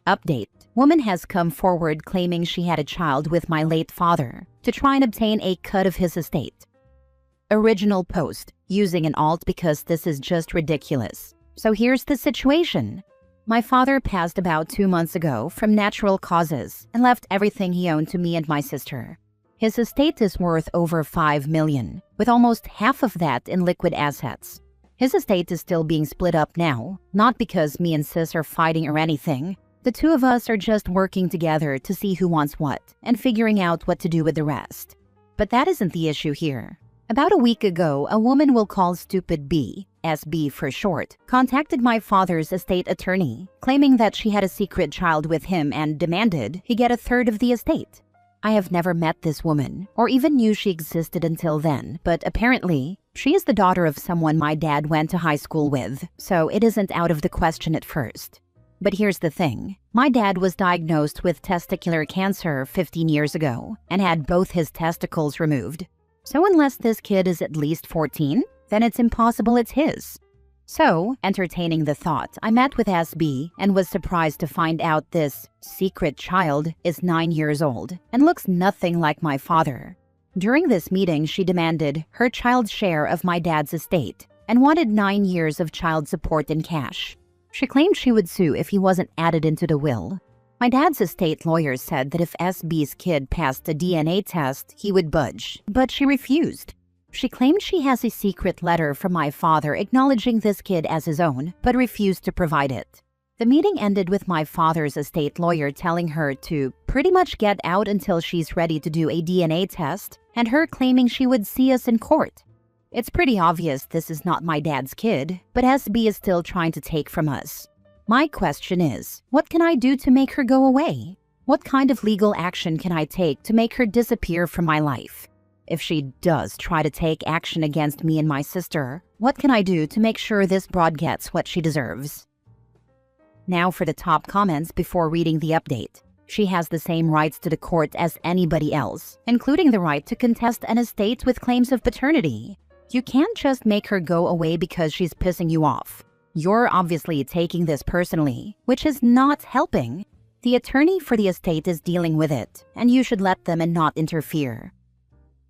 Update. Woman has come forward claiming she had a child with my late father to try and obtain a cut of his estate. Original post. Using an alt because this is just ridiculous. So here's the situation. My father passed about 2 months ago from natural causes and left everything he owned to me and my sister. His estate is worth over $5 million, with almost half of that in liquid assets. His estate is still being split up now, not because me and sis are fighting or anything. The two of us are just working together to see who wants what and figuring out what to do with the rest. But that isn't the issue here. About a week ago, a woman we'll call Stupid B, SB for short, contacted my father's estate attorney, claiming that she had a secret child with him and demanded he get a third of the estate. I have never met this woman, or even knew she existed until then, but apparently, she is the daughter of someone my dad went to high school with, so it isn't out of the question at first. But here's the thing. My dad was diagnosed with testicular cancer 15 years ago and had both his testicles removed. So unless this kid is at least 14, then it's impossible it's his. So, entertaining the thought, I met with SB and was surprised to find out this secret child is 9 years old and looks nothing like my father. During this meeting, she demanded her child's share of my dad's estate and wanted 9 years of child support in cash. She claimed she would sue if he wasn't added into the will. My dad's estate lawyer said that if SB's kid passed a DNA test, he would budge, but she refused. She claimed she has a secret letter from my father acknowledging this kid as his own, but refused to provide it. The meeting ended with my father's estate lawyer telling her to pretty much get out until she's ready to do a DNA test, and her claiming she would see us in court. It's pretty obvious this is not my dad's kid, but SB is still trying to take from us. My question is, what can I do to make her go away? What kind of legal action can I take to make her disappear from my life? If she does try to take action against me and my sister, what can I do to make sure this broad gets what she deserves? Now for the top comments before reading the update. She has the same rights to the court as anybody else, including the right to contest an estate with claims of paternity. You can't just make her go away because she's pissing you off. You're obviously taking this personally, which is not helping. The attorney for the estate is dealing with it, and you should let them and not interfere.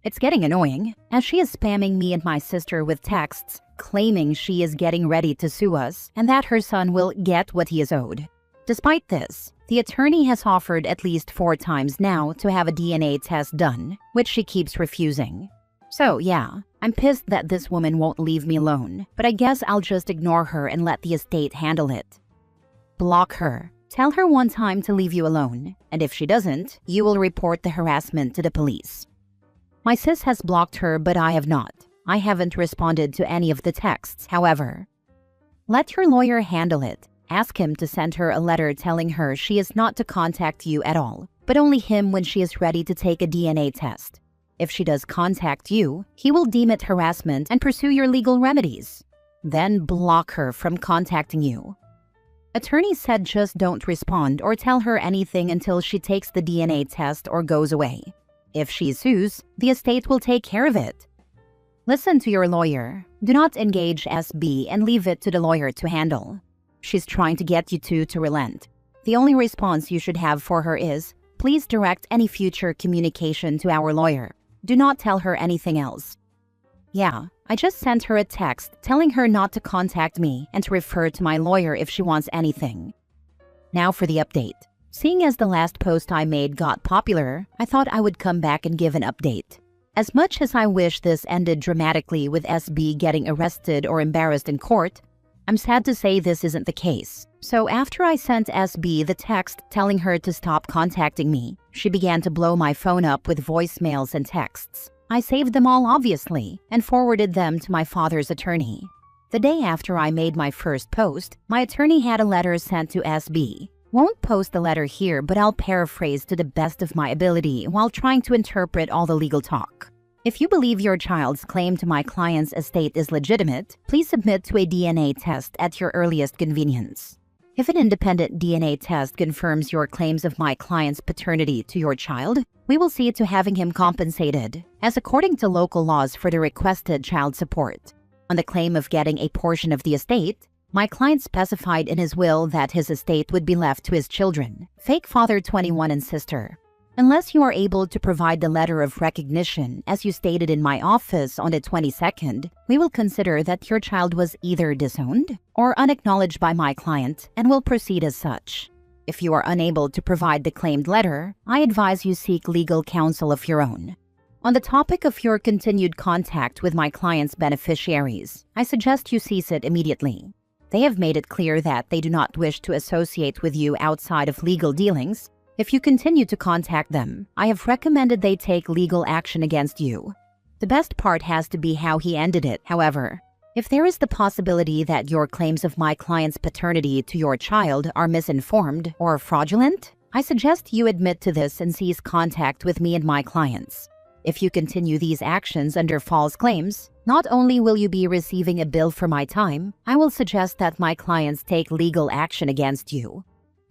It's getting annoying, as she is spamming me and my sister with texts, claiming she is getting ready to sue us and that her son will get what he is owed. Despite this, the attorney has offered at least 4 times now to have a DNA test done, which she keeps refusing. So yeah, I'm pissed that this woman won't leave me alone, but I guess I'll just ignore her and let the estate handle it. Block her. Tell her one time to leave you alone, and if she doesn't, you will report the harassment to the police. My sis has blocked her, but I have not. I haven't responded to any of the texts, however. Let your lawyer handle it. Ask him to send her a letter telling her she is not to contact you at all, but only him when she is ready to take a DNA test. If she does contact you, he will deem it harassment and pursue your legal remedies. Then block her from contacting you. Attorney said just don't respond or tell her anything until she takes the DNA test or goes away. If she sues, the estate will take care of it. Listen to your lawyer. Do not engage SB and leave it to the lawyer to handle. She's trying to get you two to relent. The only response you should have for her is, please direct any future communication to our lawyer. Do not tell her anything else. Yeah, I just sent her a text telling her not to contact me and to refer to my lawyer if she wants anything. Now for the update. Seeing as the last post I made got popular, I thought I would come back and give an update. As much as I wish this ended dramatically with SB getting arrested or embarrassed in court, I'm sad to say this isn't the case. So after I sent SB the text telling her to stop contacting me, she began to blow my phone up with voicemails and texts. I saved them all obviously and forwarded them to my father's attorney. The day after I made my first post, my attorney had a letter sent to SB. Won't post the letter here, but I'll paraphrase to the best of my ability while trying to interpret all the legal talk. If you believe your child's claim to my client's estate is legitimate, please submit to a DNA test at your earliest convenience. If an independent DNA test confirms your claims of my client's paternity to your child, we will see to having him compensated, as according to local laws for the requested child support. On the claim of getting a portion of the estate, My client specified in his will that his estate would be left to his children, fake father 21 and sister. Unless you are able to provide the letter of recognition as you stated in my office on the 22nd, we will consider that your child was either disowned or unacknowledged by my client and will proceed as such. If you are unable to provide the claimed letter, I advise you seek legal counsel of your own. On the topic of your continued contact with my client's beneficiaries, I suggest you cease it immediately. They have made it clear that they do not wish to associate with you outside of legal dealings. If you continue to contact them, I have recommended they take legal action against you. The best part has to be how he ended it, however. If there is the possibility that your claims of my client's paternity to your child are misinformed or fraudulent, I suggest you admit to this and cease contact with me and my clients. If you continue these actions under false claims, not only will you be receiving a bill for my time, I will suggest that my clients take legal action against you.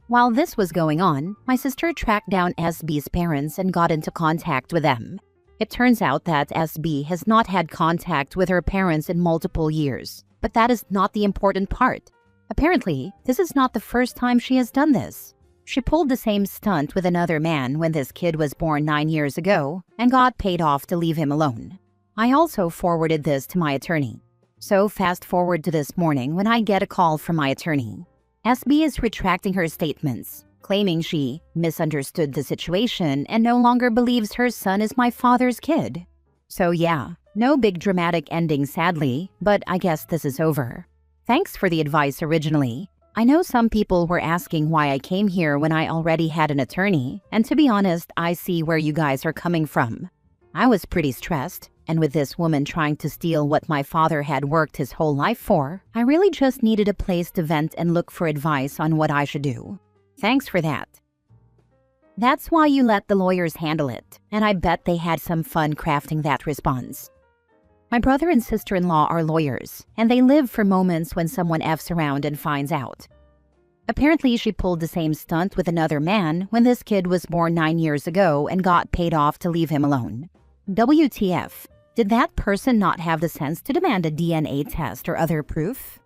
While this was going on, my sister tracked down SB's parents and got into contact with them. It turns out that SB has not had contact with her parents in multiple years, but that is not the important part. Apparently, this is not the first time she has done this. She pulled the same stunt with another man when this kid was born 9 years ago and got paid off to leave him alone. I also forwarded this to my attorney. So fast forward to this morning when I get a call from my attorney. SB is retracting her statements, claiming she misunderstood the situation and no longer believes her son is my father's kid. So yeah, no big dramatic ending sadly, but I guess this is over. Thanks for the advice originally. I know some people were asking why I came here when I already had an attorney, and to be honest, I see where you guys are coming from. I was pretty stressed, and with this woman trying to steal what my father had worked his whole life for, I really just needed a place to vent and look for advice on what I should do. Thanks for that. That's why you let the lawyers handle it, and I bet they had some fun crafting that response. My brother and sister-in-law are lawyers, and they live for moments when someone F's around and finds out. Apparently, she pulled the same stunt with another man when this kid was born 9 years ago and got paid off to leave him alone. WTF? Did that person not have the sense to demand a DNA test or other proof?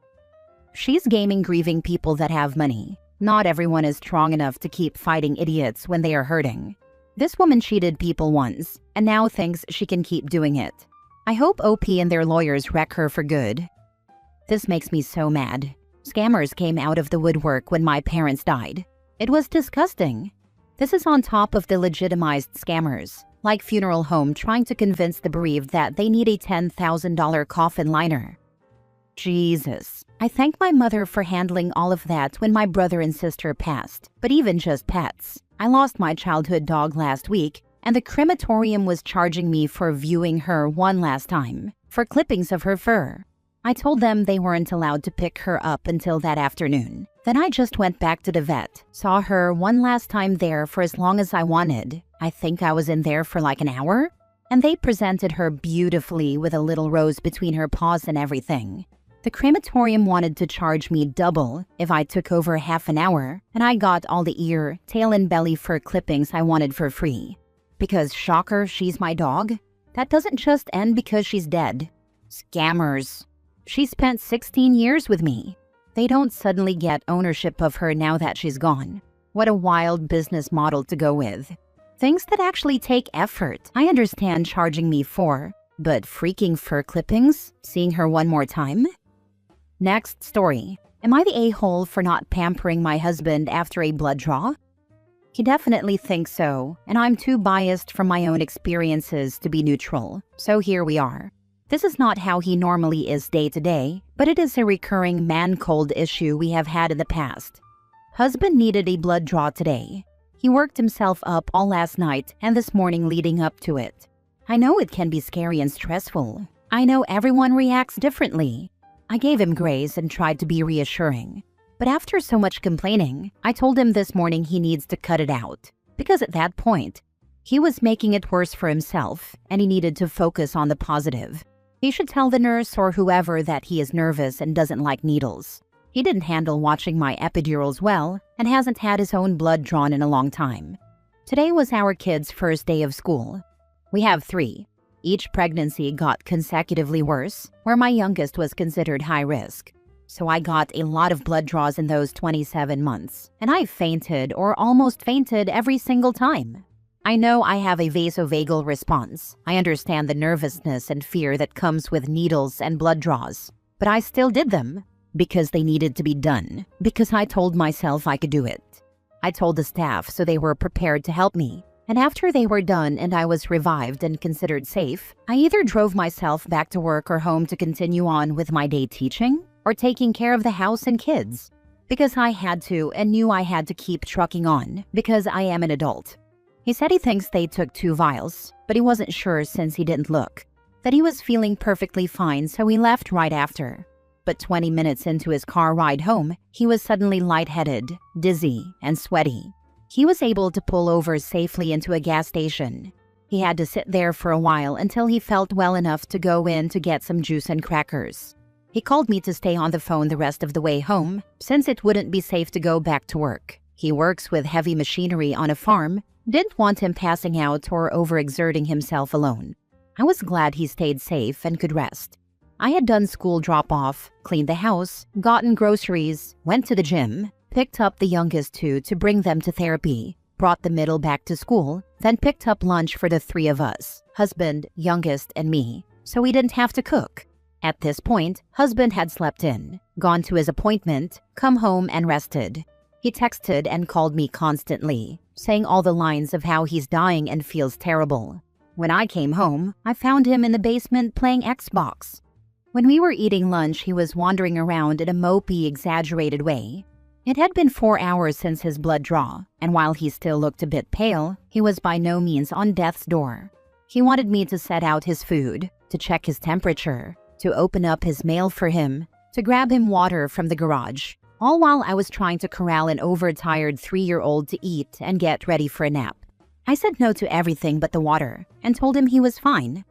She's gaming grieving people that have money. Not everyone is strong enough to keep fighting idiots when they are hurting. This woman cheated people once, and now thinks she can keep doing it. I hope OP and their lawyers wreck her for good. This makes me so mad. Scammers came out of the woodwork when my parents died. It was disgusting. This is on top of the legitimized scammers, like Funeral Home trying to convince the bereaved that they need a $10,000 coffin liner. Jesus. I thank my mother for handling all of that when my brother and sister passed, but even just pets. I lost my childhood dog last week, and the crematorium was charging me for viewing her one last time, for clippings of her fur. I told them they weren't allowed to pick her up until that afternoon. Then I just went back to the vet, saw her one last time there for as long as I wanted. I think I was in there for like an hour, and they presented her beautifully with a little rose between her paws and everything. The crematorium wanted to charge me double if I took over half an hour, and I got all the ear, tail, and belly fur clippings I wanted for free. Because shocker, she's my dog? That doesn't just end because she's dead. Scammers. She spent 16 years with me. They don't suddenly get ownership of her now that she's gone. What a wild business model to go with. Things that actually take effort, I understand charging me for, but freaking fur clippings? Seeing her one more time? Next story. Am I the a-hole for not pampering my husband after a blood draw? He definitely thinks so, and I'm too biased from my own experiences to be neutral, so here we are. This is not how he normally is day to day, but it is a recurring man-cold issue we have had in the past. Husband needed a blood draw today. He worked himself up all last night and this morning leading up to it. I know it can be scary and stressful. I know everyone reacts differently. I gave him grace and tried to be reassuring. But after so much complaining, I told him this morning he needs to cut it out. Because at that point, he was making it worse for himself, and he needed to focus on the positive. He should tell the nurse or whoever that he is nervous and doesn't like needles. He didn't handle watching my epidurals well, and hasn't had his own blood drawn in a long time. Today was our kid's first day of school. We have 3. Each pregnancy got consecutively worse, where my youngest was considered high risk. So I got a lot of blood draws in those 27 months, and I fainted or almost fainted every single time. I know I have a vasovagal response. I understand the nervousness and fear that comes with needles and blood draws, but I still did them because they needed to be done, because I told myself I could do it. I told the staff so they were prepared to help me. And after they were done and I was revived and considered safe, I either drove myself back to work or home to continue on with my day teaching or taking care of the house and kids. Because I had to and knew I had to keep trucking on because I am an adult. He said he thinks they took 2 vials, but he wasn't sure since he didn't look. That he was feeling perfectly fine, so he left right after. But 20 minutes into his car ride home, he was suddenly lightheaded, dizzy, and sweaty. He was able to pull over safely into a gas station. He had to sit there for a while until he felt well enough to go in to get some juice and crackers. He called me to stay on the phone the rest of the way home, since it wouldn't be safe to go back to work. He works with heavy machinery on a farm, didn't want him passing out or overexerting himself alone. I was glad he stayed safe and could rest. I had done school drop-off, cleaned the house, gotten groceries, went to the gym, picked up the youngest 2 to bring them to therapy, brought the middle back to school, then picked up lunch for the 3 of us, husband, youngest, and me, so we didn't have to cook. At this point, husband had slept in, gone to his appointment, come home and rested. He texted and called me constantly, saying all the lines of how he's dying and feels terrible. When I came home, I found him in the basement playing Xbox. When we were eating lunch, he was wandering around in a mopey, exaggerated way. It had been 4 hours since his blood draw, and while he still looked a bit pale, he was by no means on death's door. He wanted me to set out his food, to check his temperature, to open up his mail for him, to grab him water from the garage, all while I was trying to corral an overtired 3-year-old to eat and get ready for a nap. I said no to everything but the water, and told him he was fine.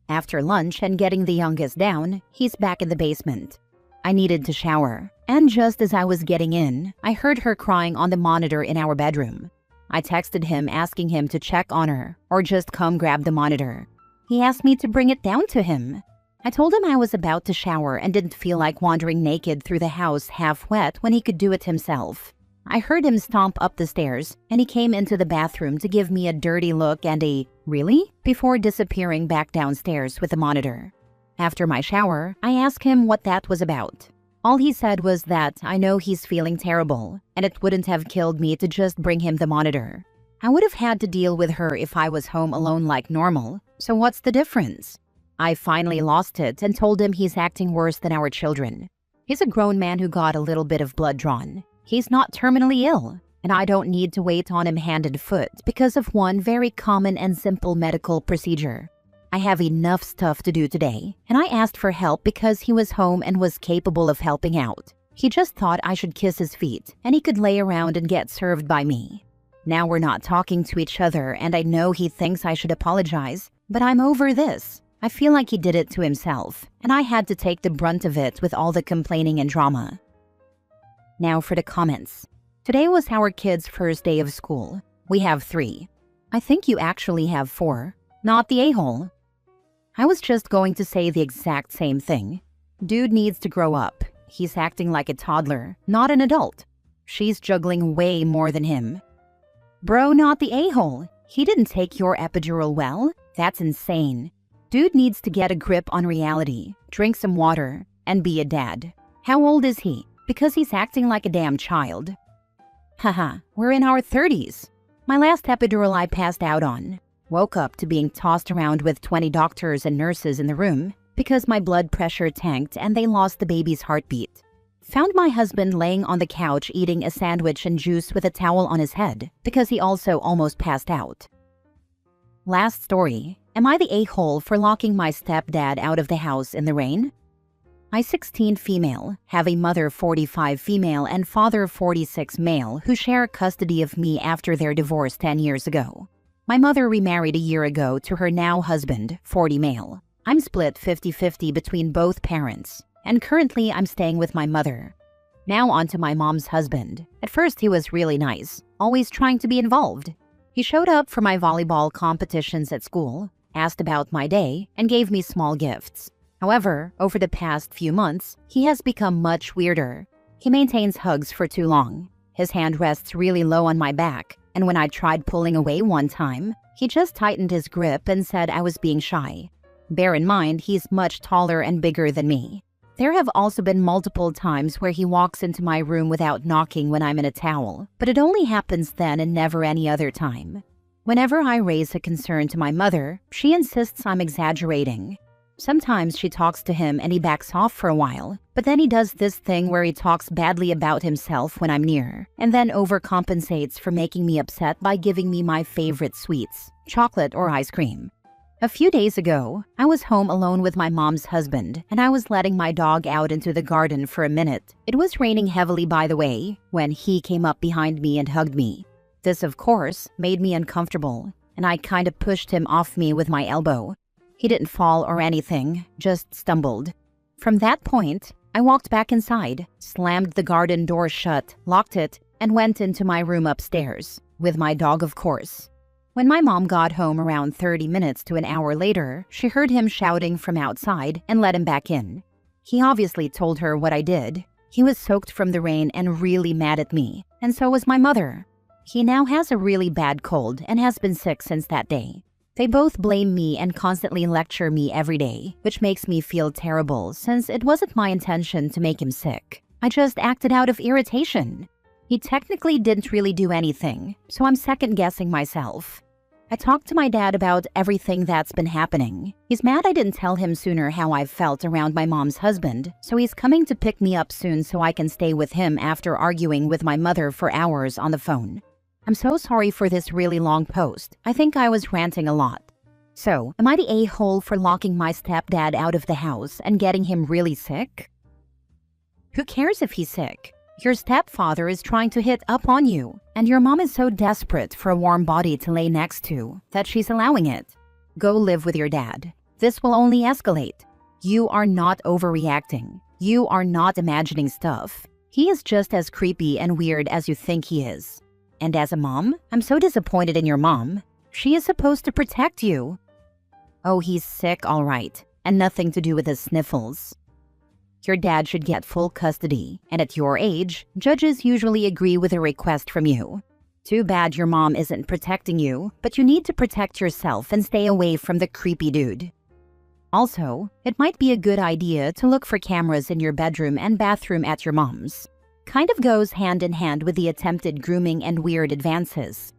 After lunch and getting the youngest down, he's back in the basement. I needed to shower, and just as I was getting in, I heard her crying on the monitor in our bedroom. I texted him asking him to check on her, or just come grab the monitor. He asked me to bring it down to him. I told him I was about to shower and didn't feel like wandering naked through the house half wet when he could do it himself. I heard him stomp up the stairs, and he came into the bathroom to give me a dirty look and a "really?" before disappearing back downstairs with the monitor. After my shower, I asked him what that was about. All he said was that I know he's feeling terrible, and it wouldn't have killed me to just bring him the monitor. I would have had to deal with her if I was home alone like normal, so what's the difference? I finally lost it and told him he's acting worse than our children. He's a grown man who got a little bit of blood drawn. He's not terminally ill, and I don't need to wait on him hand and foot because of one very common and simple medical procedure. I have enough stuff to do today, and I asked for help because he was home and was capable of helping out. He just thought I should kiss his feet, and he could lay around and get served by me. Now we're not talking to each other, and I know he thinks I should apologize, but I'm over this. I feel like he did it to himself, and I had to take the brunt of it with all the complaining and drama. Now for the comments. Today was our kids' first day of school. We have 3. I think you actually have 4, not the a-hole. I was just going to say the exact same thing. Dude needs to grow up. He's acting like a toddler, not an adult. She's juggling way more than him. Bro, not the a-hole. He didn't take your epidural well? That's insane. Dude needs to get a grip on reality, drink some water, and be a dad. How old is he? Because he's acting like a damn child. Haha, we're in our 30s. My last epidural I passed out on. Woke up to being tossed around with 20 doctors and nurses in the room because my blood pressure tanked and they lost the baby's heartbeat. Found my husband laying on the couch eating a sandwich and juice with a towel on his head because he also almost passed out. Last story. Am I the a-hole for locking my stepdad out of the house in the rain? I 16 female, have a mother 45 female and father 46 male who share custody of me after their divorce 10 years ago. My mother remarried a year ago to her now husband, 40 male. I'm split 50-50 between both parents, and currently I'm staying with my mother. Now on to my mom's husband. At first he was really nice, always trying to be involved. He showed up for my volleyball competitions at school, asked about my day, and gave me small gifts. However, over the past few months, he has become much weirder. He maintains hugs for too long. His hand rests really low on my back, and when I tried pulling away one time, he just tightened his grip and said I was being shy. Bear in mind, he's much taller and bigger than me. There have also been multiple times where he walks into my room without knocking when I'm in a towel, but it only happens then and never any other time. Whenever I raise a concern to my mother, she insists I'm exaggerating. Sometimes she talks to him and he backs off for a while, but then he does this thing where he talks badly about himself when I'm near, and then overcompensates for making me upset by giving me my favorite sweets, chocolate or ice cream. A few days ago, I was home alone with my mom's husband, and I was letting my dog out into the garden for a minute. It was raining heavily, by the way, when he came up behind me and hugged me. This, of course, made me uncomfortable, and I kind of pushed him off me with my elbow. He didn't fall or anything, just stumbled. From that point, I walked back inside, slammed the garden door shut, locked it, and went into my room upstairs, with my dog, of course. When my mom got home around 30 minutes to an hour later, she heard him shouting from outside and let him back in. He obviously told her what I did. He was soaked from the rain and really mad at me, and so was my mother. He now has a really bad cold and has been sick since that day. They both blame me and constantly lecture me every day, which makes me feel terrible since it wasn't my intention to make him sick. I just acted out of irritation. He technically didn't really do anything, so I'm second-guessing myself. I talked to my dad about everything that's been happening. He's mad I didn't tell him sooner how I've felt around my mom's husband, so he's coming to pick me up soon so I can stay with him after arguing with my mother for hours on the phone. I'm so sorry for this really long post. I think I was ranting a lot. So, am I the a-hole for locking my stepdad out of the house and getting him really sick? Who cares if he's sick? Your stepfather is trying to hit up on you, and your mom is so desperate for a warm body to lay next to that she's allowing it. Go live with your dad. This will only escalate. You are not overreacting. You are not imagining stuff. He is just as creepy and weird as you think he is. And as a mom, I'm so disappointed in your mom. She is supposed to protect you. Oh, he's sick, all right, and nothing to do with his sniffles. Your dad should get full custody, and at your age, judges usually agree with a request from you. Too bad your mom isn't protecting you, but you need to protect yourself and stay away from the creepy dude. Also, it might be a good idea to look for cameras in your bedroom and bathroom at your mom's. Kind of goes hand in hand with the attempted grooming and weird advances.